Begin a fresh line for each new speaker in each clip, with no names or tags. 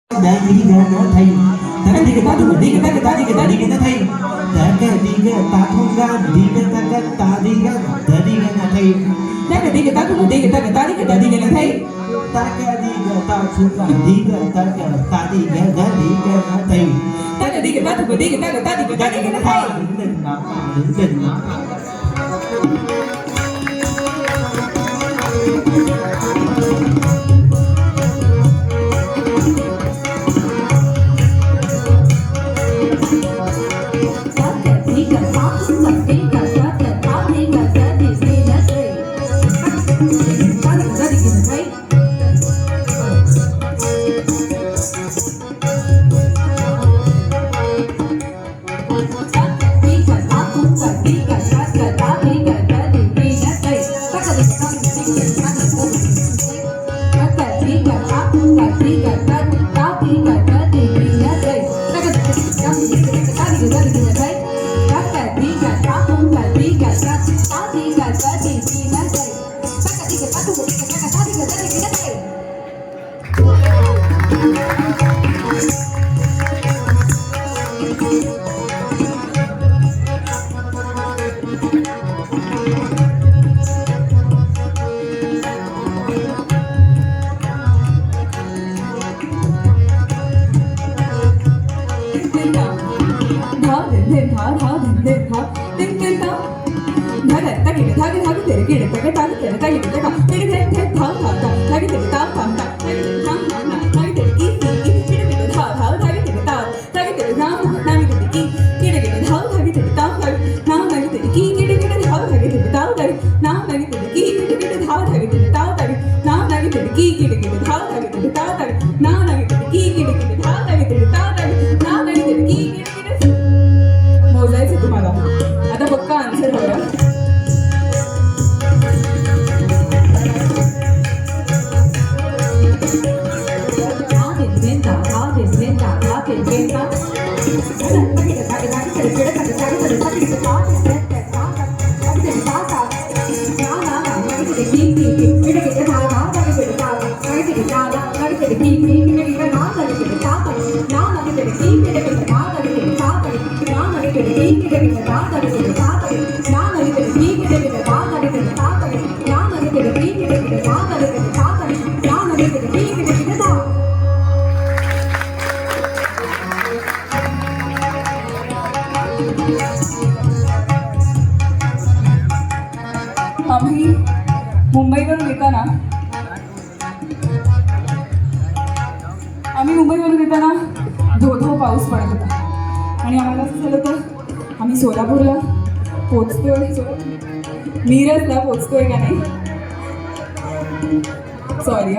Dari gana thầy ta đi cái ta tu đi cái ta đi cái ta đi cái ta thầy ta cái đi cái ta không ra đi cái ta đi cái thầy ta cái đi cái ta tu đi cái ta đi cái ta đi cái thầy ta cái đi cái ta không ra đi cái ta đi cái thầy ta cái đi cái ta tu đi cái ta đi cái thầy đừng đừng nó
आम्ही मुंबईवरून येताना धो पाऊस पडत होता आणि आम्हाला असं झालं तर आम्ही सोलापूरला पोचतोय मिरजला पोचतोय का नाही सॉरी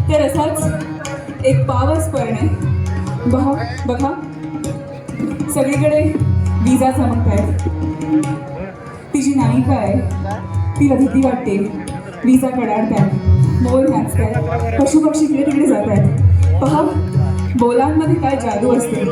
तर असाच एक पावस पडणे बघा सगळीकडे विजा चमकत आहे तिची नायिका आहे तिला भीती वाटते विजा कडाडतात मोर नाचतात पशुपक्षी इकडे तिकडे जात आहेत पहा बोलांमध्ये काय जादू असते